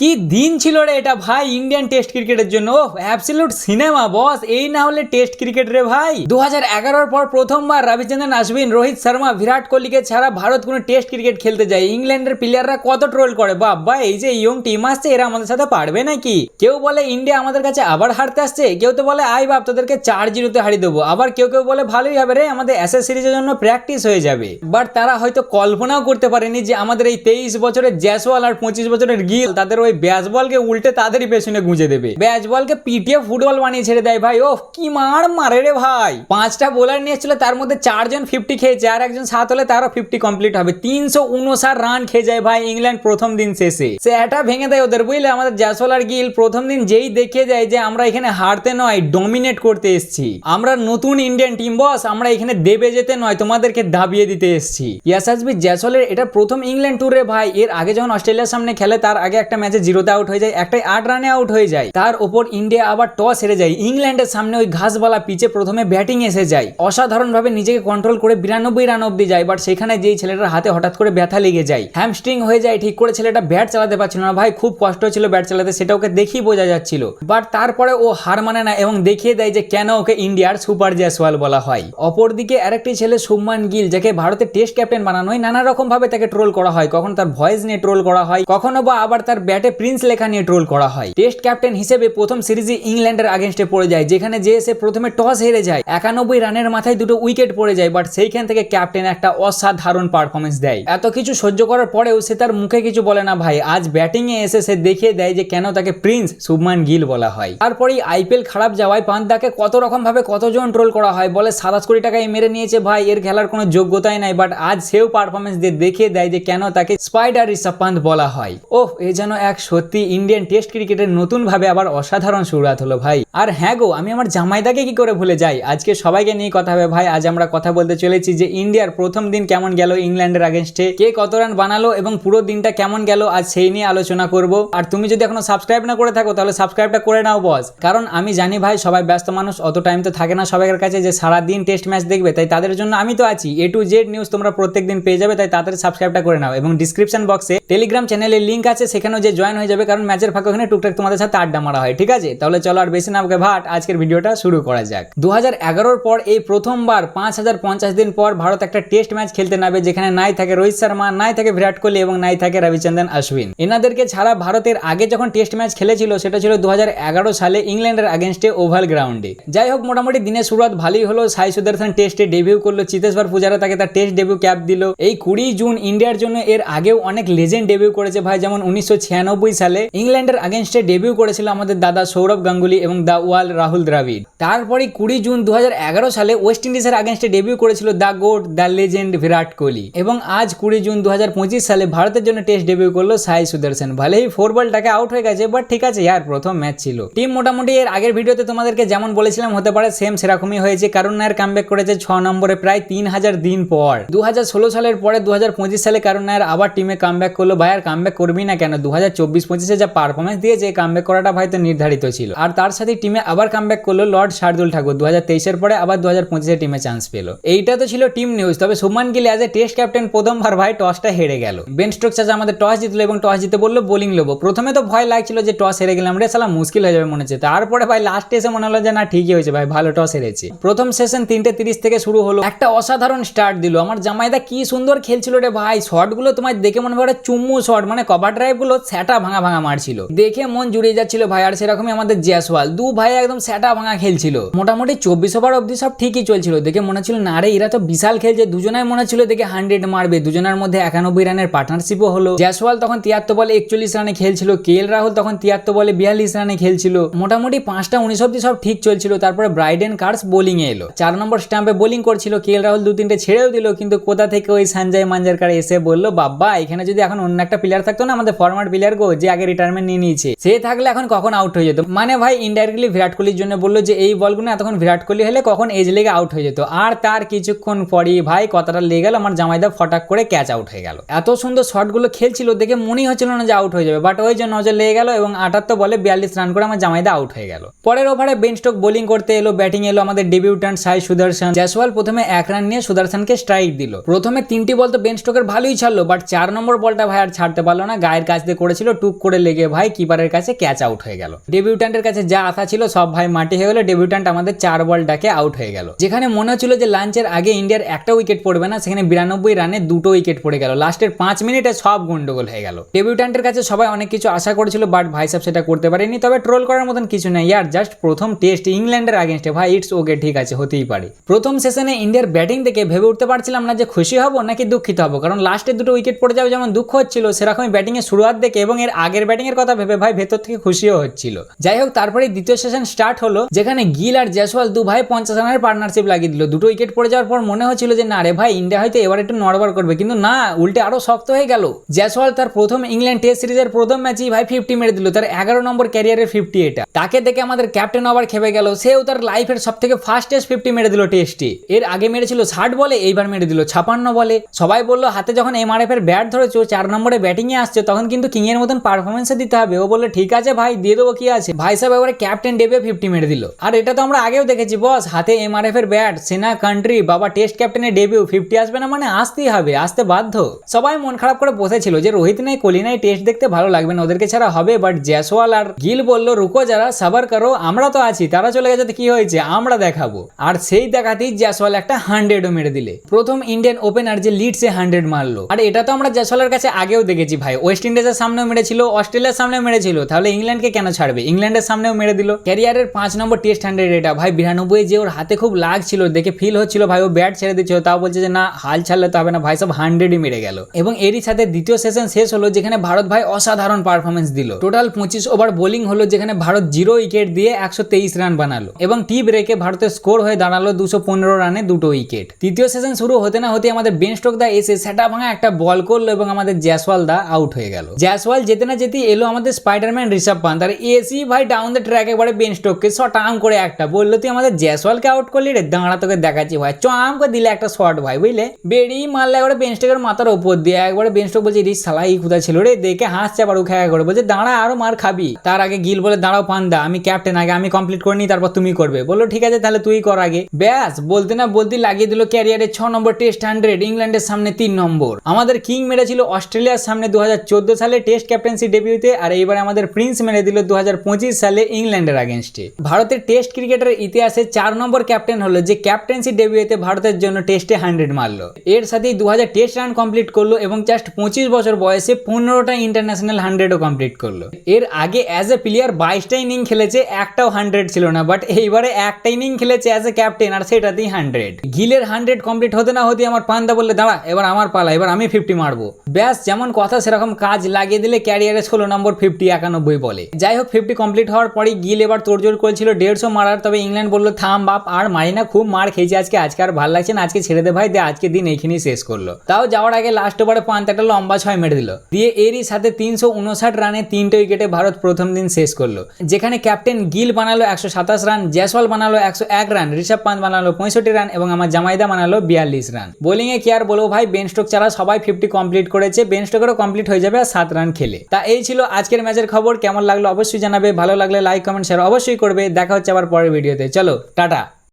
কি দিন ছিল রে এটা ভাই ইন্ডিয়ান টেস্ট ক্রিকেটের জন্য। অ্যাবসলিউট সিনেমা বস, এই না হলে টেস্ট ক্রিকেট রে ভাই। 2011 পর প্রথমবার রবিচন্দ্রন অশ্বিন, রোহিত শর্মা, বিরাট কোহলিকে ছাড়া ভারত কোনো টেস্ট ক্রিকেট খেলতে যায়। ইংল্যান্ডের প্লেয়াররা কত ট্রোল করে, বাবা এই যে ইয়ং টিম আসছে এরা আমাদের সাথে পারবে নাকি। কেউ বলে ইন্ডিয়া আমাদের কাছে আবার হারতে আসছে, কেউ তো বলে আই বাপ তোদেরকে 4-0 হারিয়ে দেবো, আবার কেউ কেউ বলে ভালোই হবে রে আমাদের অ্যাশেজ সিরিজের জন্য প্র্যাকটিস হয়ে যাবে। বাট তারা হয়তো কল্পনাও করতে পারেনি যে আমাদের এই 23 বছরের জয়সওয়াল আর 25 বছরের গিল তাদের ওই ব্যাসবলকে উল্টে তাদেরই পেছনে গুঁজে দেবে। ব্যাসবলকে পিটিয়ে ফুটবল বানিয়ে ছেড়ে দেয় ভাই। ওহ কি মারে রে ভাই। 5টা বোলার নিয়েছিল, তার মধ্যে 4 জন 50 খেয়েছে আর একজন 7 হলে তারও 50 কমপ্লিট হবে। 359 রান খেয়ে যায় ভাই ইংল্যান্ড প্রথম দিন শেষে। সে এটা ভেঙে দেয় ওদের, বুঝলে। আমাদের জয়সওয়াল আর গিল প্রথম দিন যেই দেখিয়ে যায় যে আমরা এখানে হারতে নয় ডমিনেট করতে এসেছি, আমরা নতুন ইন্ডিয়ান টিম বস, আমরা এখানে দেবে যেতে নয় তোমাদেরকে দাবিয়ে দিতে এসেছি। ইয়াশাসবি জয়সওয়ালের এটা প্রথম ইংল্যান্ড ট্যুরে ভাই। এর আগে যখন অস্ট্রেলিয়ার সামনে খেলে তার আগে একটা ম্যাচে 0-তে আউট হয়ে যায়, একটাই 8 রানে আউট হয়ে যায়। তার উপর ইন্ডিয়া আবার টস হেরে যায়। ইংল্যান্ডের সামনে ওই ঘাসবালা পিচে প্রথমে ব্যাটিং এসে যায়, অসাধারণ ভাবে নিজেকে কন্ট্রোল করে 92 রান অব্দি যায়। বাট সেখানে যেই ছেলেটার হাতে হঠাৎ করে ব্যথা লেগে যায়, হ্যামস্ট্রিং হয়ে যায়, ঠিক করে ছেলেটা ব্যাট চালাতে পারছিল না ভাই, খুব কষ্ট হচ্ছিল ব্যাট চালাতে, সেটা ওকে দেখেই বোঝা যাচ্ছিল। বাট তারপরে ও হার মানে না এবং দেখিয়ে দেয় যে কেন ওকে ইন্ডিয়ার সুপার জয়সওয়াল বলা হয়। অপরদিকে আরেকটি ছেলে শুভমান গিল, যাকে ভারতের টেস্ট ক্যাপ্টেন বানানো হয়, নানা রকম ভাবে তাকে ট্রোল করা হয়। কখনো তার ভয়েস নিয়ে ট্রোল করা হয়, কখনো বা আবার তার ব্যাটে প্রিন্স লেখা নিয়ে ট্রোল করা হয়। টেস্ট ক্যাপ্টেন হিসেবে প্রথম সিরিজে ইংল্যান্ডের আগেনস্টে পড়ে যায়, যেখানে যে এসে প্রথমে টস হেরে যায়, 91 রানের মাথায় 2টো উইকেট পড়ে যায়। বাট সেইখান থেকে ক্যাপ্টেন একটা অসাধারণ পারফরমেন্স দেয়। এত কিছু সহ্য করার পরেও সে তার মুখে কিছু বলে না ভাই। আজ ব্যাটিং এ এসে সে দেখিয়ে দেয় যে কেন তাকে প্রিন্স শুভমান গিল বলা হয়। তারপরে আইপিএল খারাপ যাওয়ায় পান্তাকে কত রকম ভাবে কতজন ট্রোল করা হয়, বলে 27 কোটি টাকায় মেরে নিয়েছে ভাই, এর খেলার কোনো যোগ্যতাই নাই। বাট আজ সেও পারফরমেন্স দিয়ে দেখিয়ে দেয় যে কেন তাকে স্পাইডার ঋষভ পান্ত বলা হয়। ওহ এ যেন এক সত্যি ইন্ডিয়ান টেস্ট ক্রিকেটের নতুন ভাবে আবার অসাধারণ শুরুয়াত হলো ভাই। আর হ্যাঁ গো, আমি আমার জামাইদাকে কি করে ভুলে যাই। আজকে সবাইকে নিয়ে কথা হবে ভাই। আজ আমরা কথা বলতে চলেছি যে ইন্ডিয়ার প্রথম দিন কেমন গেল ইংল্যান্ডের আগেনস্টে, কে কত রান বানালো এবং পুরো দিনটা কেমন গেল, আজ সেই নিয়ে আলোচনা করব। আর তুমি যদি এখনো সাবস্ক্রাইব না করে থাকো তাহলে সাবস্ক্রাইবটা করে নাও বস, কারণ আমি জানি ভাই সবাই ব্যস্ত মানুষ, অত টাইম তো থাকে না সবার কাছে যে সারা দিন টেস্ট ম্যাচ দেখবে। তাই তাদের জন্য আমি তো আছি, A to Z নিউজ তোমরা প্রত্যেকদিন পেয়ে যাবে। তাই তাড়াতাড়ি সাবস্ক্রাইবটা করে নাও এবং ডিসক্রিপশন বক্সে টেলিগ্রাম চ্যানেলের লিংক আছে, সেখানেও যে জয়েন হয়ে যাবে, কারণ ম্যাচের ফাঁকে ওখানে টুকটাক তোমাদের সাথে আড্ডা মারা হয়। ঠিক আছে, তাহলে চলো আর বেশি না আমাকে ভাট, আজকের ভিডিওটা শুরু করা যাক। 2011 পর এই প্রথমবার 5050 দিন পর ভারত একটা টেস্ট ম্যাচ খেলতে নামবে, যেখানে নাই থাকে রোহিত শর্মা, নাই থাকে বিরাট কোহলি এবং নাই থাকে রবিচন্দ্রন অশ্বিন। এনাদেরকে ছাড়া ভারতের আগে যখন টেস্ট ম্যাচ খেলেছিল সেটা ছিল 2011 সালে ইংল্যান্ডের আগেনস্টে ওভাল গ্রাউন্ডে। যাই হোক, মোটামুটি দিনের শুরুয়াত ভালোই হলো। সাই সুদর্শন টেস্টে ডেবিউ করলো, চিতেশ্বর পূজারা তাকে তার টেস্ট ডেবিউ ক্যাপ দিল। এই 20 জুন ইন্ডিয়ার জন্য এর আগেও অনেক লেজেন্ড ডেবিউ করেছে ভাই, যেমন 1996 সালে ইংল্যান্ডের আগেনস্টে ডেবিউ করেছিল আমাদের দাদা সৌরভ গাঙ্গুলি এবং দা ওয়াল রাহুল দ্রাবিড়। তারপরে 20 জুন 2011 সালে ওয়েস্ট ইন্ডিজের আগেনস্টে ডেবিউ করেছিল দা গোট, দা লেজেন্ড বিরাট কোহলি। এবং আজ 20 জুন 2025 সালে ভারতের জন্য টেস্ট ডেবিউ করলো সাই সুদর্শন। ভালোই 4 বলটাকে আউট হয়ে গেছে, বাট ঠিক আছে ইয়ার, প্রথম ম্যাচ ছিল। টিম মোটামুটি এর আগের ভিডিওতে তোমাদেরকে যেমন বলেছিলাম হতে পারে সেম সেরকমই হয়েছে। কারণ নায়ার কামব্যাক করেছে 6 নম্বরে প্রায় 3000 দিন পর। 2016 সালের পরে 2025 সালে কারণ নায়ার আবার টিমে কামব্যাক করলো। ভাই আর কামব্যাক করবি না কেন, 2024-25 যা পারফরমেন্স দিয়েছে কামব্যাক করাটা ভাই তো নির্ধারিত ছিল। আর তার সাথে টিমে আবার কামব্যাক করলো লর্ড শার্দুল ঠাকুর, 2023 পরে আবার 2025 টিমে চান্স পেল। এইটা তো ছিল টিম নিউজ। তবে Shubman Gill as a test captain প্রথমবার ভাই টসটা হেরে গেল। বেন স্টোকস চাচা আমাদের টস জিতলো এবং টস জিতে বললো বোলিং লোবো। প্রথমে তো ভয় লাগছিল যে টস হেরে গেলাম রে সালা মুশকিল হয়ে যাবে মনে হচ্ছে। তারপরে ভাই লাস্টে এসে মনে হলো যে না ঠিকই হয়েছে ভাই, ভালো টস হেরেছে। প্রথম সেশন 3:30 থেকে শুরু হলো, একটা অসাধারণ স্টার্ট দিল। আমার জামাইদা কি সুন্দর খেলছিল রে ভাই, শটগুলো তোমার দেখে মনে হয় চুম্মু শট, মানে কভার ড্রাইভ গুলো স্যাটা ভাঙা ভাঙা মারছিল, দেখে মন জুড়িয়ে যাচ্ছিল ভাই। আর সেরকমই আমাদের জয়সওয়াল, দু ভাই একদম স্যাটা ভাঙা খেলছিল। মোটামুটি 24 ওভার অব্দি সব ঠিকই চলছিল, দেখে মনে ছিল না রে এরা তো বিশাল খেলছে। দুজনাই মনে ছিল দেখে 100 মারবে, দুজনের মধ্যে 91 রানের পার্টনারশিপও হলো। জয়সওয়াল তখন 73 বলে 41 রানে খেলছিল, KL রাহুল তখন 73 বলে 42 রানে খেলছিল। মোটামুটি 5টা 19 অব্দি সব ঠিক চলছিল। তারপরে ব্রাইডেন কার্স বোলিং এ এলো, 4 নম্বর স্ট্যাম্পে বোলিং করছিল। KL রাহুল 2-3টে ছেড়েও দিল, কিন্তু কোথা থেকে ওই সঞ্জয় মাঞ্জারকার এসে বললো বাবা এখানে যদি এখন অন্য একটা প্লেয়ার থাকতো না, আমাদের ফরম্যাট প্লেয়ার গো যে আগে রিটায়ারমেন্ট নিয়ে নিয়েছে, সে থাকলে এখন কখন আউট হয়ে যেত। মানে ভাই ইনডাইরেক্টলি বিরাট কোহলির জন্য বললো যে এই বলগুলো এতক্ষণ বিরাট কোহলি হলে কখন এজ লেগে আউট হয়ে যেত। আর তার কিছুক্ষণ পরই ভাই কথাটা লেগে গেল, আমার জামাইদা ফটাক করে ক্যাচ আউট হয়ে গেল। এত সুন্দর শটগুলো খেলছিল দেখে মনেই হচ্ছিল না যে আউট হয়ে যাবে, বাট ওই যে নজর লেগে গেল এবং 78 বলে 42 রান করে আমার জামাইদা আউট হয়ে গেল। পরের ওভারে বেন স্টোক বোলিং করতে এলো, ব্যাটিং এলো আমাদের ডেবিউট্যান্ট সাই সুদর্শন। জয়সওয়াল প্রথমে 1 রান নিয়ে সুদর্শনকে স্ট্রাইক দিল। প্রথমে 3টি বল তো বেন স্টোকের ভালোই ছাড়লো, বাট 4 নম্বর বলটা ভাই আর ছাড়তে পারলো না, গায়ের কাছ দিয়ে করেছিল, টুক করে লেগে ভাই কিপারের কাছে ক্যাচ আউট হয়ে গেল। ডেবিউট্যান্টের কাছে যা আশা ছিল সব ভাই মাটি হয়ে গেল। ডেবিউট্যান্ট আমাদের 4 বল ডাকে আউট হয়ে গেল। যেখানে মনে হচ্ছিল যে লাঞ্চের আগে ইন্ডিয়ার একটা উইকেট পড়বে না, সেখানে 92 রানে 2টো উইকেট পড়ে গেল। লাস্টের 5 মিনিটে সব গন্ডগোল হয়ে গেল। ডেবিউট্যান্টের কাছে সবাই অনেক কিছু আশা করেছিল, বাট ভাই সাহেব সেটা করতে পারেনি। তবে ট্রোল করার মতন কিছু নেই ইয়ার, জাস্ট প্রথম টেস্ট ইংল্যান্ডের আগেনস্টে ভাই, ইটস ওকে, ঠিক আছে, হতেই পারে। প্রথম সেশনে ইন্ডিয়ার ব্যাটিং দেখে ভেবে উঠতে পারছিলাম না যে খুশি হব নাকি দুঃখিত হব, কারণ লাস্টে 2টো উইকেট পড়ে যাবে যেমন দুঃখ হচ্ছিল, সেরকমই ব্যাটিং এর শুরুয়াত দেখে এবং এর আগের ব্যাটিং এর কথা ভেবে ভাই ভেতর থেকে খুশিও হচ্ছিল। যাই হোক, তারপরে দ্বিতীয় সেশন স্টার্ট হলো, যেখানে গিল আর জয়সওয়াল দু ভাই 50 রানের পার্টনারশিপ লাগিয়ে দিল। 2টো উইকেট পড়ে যাওয়ার পর মনে হচ্ছিল যে না রে ভাই, ইন্ডিয়া হয়তো এবার একটু নড়বড় করবে, কিন্তু না, উল্টে আরো শক্ত হয়ে গেল। জয়সওয়াল তার প্রথম ইংল্যান্ড টেস্ট সিরিজের প্রথম ম্যাচেই ভাই 50 মেরে দিল, তার 11 নম্বর ক্যারিয়ারের 50 এটা। তাকে দেখে আমাদের ক্যাপ্টেন আবার খেপে গেল, সেও তার লাইফের সবথেকে ফাস্টেস্ট 50 মেরে দিল টেস্টে। এর আগে মেরেছিল 60 বলে, এইবার মেরে দিল 56 বলে। সবাই বললো হাতে যখন এমআরএফ এর ব্যাট ধরেছো, 4 নম্বরে ব্যাটিং এ আসছে, তখন কিন্তু কিং এর মতন পারফরমেন্স দিতে হবে। ও বললো ঠিক আছে ভাই, দিয়ে দেবো, কি আছে। ভাই সাহেব এবারে ক্যাপ্টেন ডেবে 50 মেরে দিল। আর এটা তো আমরা আগেও দেখেছি বস, হাতে এমআরএফ এর ব্যাট, সেনা কান্ট্রি, বাবা টেস্ট ক্যাপ্টেনের ডেবিউ 50 আসবে না মানে আসতেই হবে, আসতে বাধ্য। সবাই মন খারাপ করে বসেছিল যে রোহিত নাই, কোহলি নাই, টেস্ট দেখতে ভালো লাগবে না, ওদেরকে ছাড়া হবে। বাট জয়সওয়াল আর গিল বললো রুকো যারা, সাবার করো, আমরা তো আছি, তারা চলে গেছে তো কি হয়েছে, আমরা দেখাবো। আর সেই দেখাতেই জয়সওয়াল একটা 100ও মেরে দিলে। প্রথম ইন্ডিয়ান ওপেনার যে লিডসে 100 মারলো। আর এটা তো আমরা জয়সওয়ালের কাছে আগেও দেখেছি ভাই, ওয়েস্ট ইন্ডিজের সামনেও মেরেছিল, অস্ট্রেলিয়ার সামনেও মেরেছিল, তাহলে ইংল্যান্ডকে কেন ছাড়বে, ইংল্যান্ডের সামনেও মেরে দিল। ক্যারিয়ারের 5 নম্বর টেস্ট 100 এটা ভাই। 92 যে ওর হাতে খুব লাগছিল, দেখে ফিল হচ্ছিল ভাই ও ব্যাট ছেড়ে দিচ্ছিল, তাও বলছে যে না, হাল ছাড়লে তো হবে না, ভাই সব 100ই মেরে গেল। এবং এরই সাথে দ্বিতীয় সেশন শেষ হলো, যেখানে ভারত ভাই অসাধারণ পারফরমেন্স দিল। টোটাল 25 ওভার বোলিং হলো, যেখানে ভারত 0 উইকেট দিয়ে 123 রান বানালো এবং টি ব্রেকে ভারতের স্কোর হয়ে দাঁড়ালো 215 রানে 2টো উইকেট। তৃতীয় সেশন শুরু হতে না হতে আমাদের বেন স্টোক দা এসে সেটা ভাঙা একটা বল করলো এবং আমাদের জয়সওয়াল দা আউট হয়ে গেল। জয়সওয়াল যেতে না যেতে এলো আমাদের স্পাইডারম্যান ঋষভ পান্ত, আর এসি ভাই ডাউন দ্য ট্র্যাক একবারে বেন স্টোককে শট আম করে একটা বললো, তুই আমাদের জয়সওয়ালকে আউট করলি রে, দাঁড়া তোকে দেখাচ্ছি ভাই, চাম করে দিলে একটা শট ভাই, বুঝলে, বেরিয়ে মারলে একবারে বেন স্টোকের মাথার উপর দিয়ে। একবারে বেন স্টোক বলছে রিস সালা এই কোথা ছিল রে, দেখে হাসছে আবার খেয়া করে, বলছে দাঁড়া আরো মার খাবি। তার আগে গিল বলে দাঁড়াও পান্দা, আমি ক্যাপ্টেন, আগে আমি কমপ্লিট করে নি, তারপর তুমি করবে। বললো ঠিক আছে তাহলে তুই কর আগে। ব্যাস বলতে না বলতে লাগিয়ে দিল ক্যারিয়ারে 6 নম্বর টেস্ট 100, ইংল্যান্ডের সামনে 3 নম্বর। আমাদের কিং মেরেছিল অস্ট্রেলিয়ার সামনে 2014 সালে টেস্ট ক্যাপ্টেন্সি ডেবিউতে, আর এইবার আমাদের প্রিন্স মেরে দিল 2025 সালে ইংল্যান্ডের আগেনস্টে। ভারতের টেস্ট ক্রিকেটের ইতিহাসে 4 নম্বর ক্যাপ্টেন হলো যে ক্যাপ্টেন্সি ডেবিউতে ভারতের জন্য টেস্টে 100 মারলো। এর সাথেই 2000 টেস্ট রান কমপ্লিট করলো এবং জাস্ট 25 বছর বয়সে 15টা ইন্টারন্যাশনাল 100ও কমপ্লিট করলো। এর আগে অ্যাজ এ প্লেয়ার 22টা ইনিং খেলেছে, একটাও 100 ছিল না, বাট এইবারে একটা ইনিং খেলেছে অ্যাজ এ ক্যাপ্টেন, আর সেটাতেই 100। গিলের 100 কমপ্লিট হতে না হতে আমার পান্দা বললে দাঁড়া এবার আমার পালা, এবার আমি 50 মারবো। ব্যাস যেমন কথা সেরকম কাজ, লাগিয়ে দিলে ক্যারিয়ারে 16 নম্বর 50 91 বলে। যাই হোক 50 কমপ্লিট হওয়ার পরে গিল এবার তোড়জোড় করেছিল 150 মারার, তবে ইংল্যান্ড বললো থাম বাপ, আর মারি না, খুব মার খেয়েছি আজকে আর ভালো লাগছে না, আজকে ছেড়ে দে ভাই, দে আজকে দিন এইখানেই শেষ করলো। তাও যাওয়ার আগে লাস্ট ওভারে পান্ত একটা লম্বা 6 মেরে দিল, দিয়ে এরই সাথে 359 রানে 3টে উইকেটে ভারত প্রথম দিন শেষ করলো। যেখানে ক্যাপ্টেন গিল বানালো 127 রান, জয়সওয়াল বানালো 101 রান, ঋষভ পান্ত বানালো 65 রান এবং আমার জামাইদা বানালো 42 রান। বোলিং এ কি আর বলবো ভাই, বেন স্টোক ছাড়া সবাই 50 কমপ্লিট করেছে, বেন স্টোকেরও কমপ্লিট হয়ে যাবে আর 7 রান খেলে। তা এই ছিল আজকের ম্যাচের খবর। কেমন লাগলো অবশ্যই জানাবে, ভালো লাগলে লাইক কমেন্ট শেয়ার অবশ্যই করবে। দেখা হচ্ছে আবার পরের ভিডিওতে, চলো টাটা।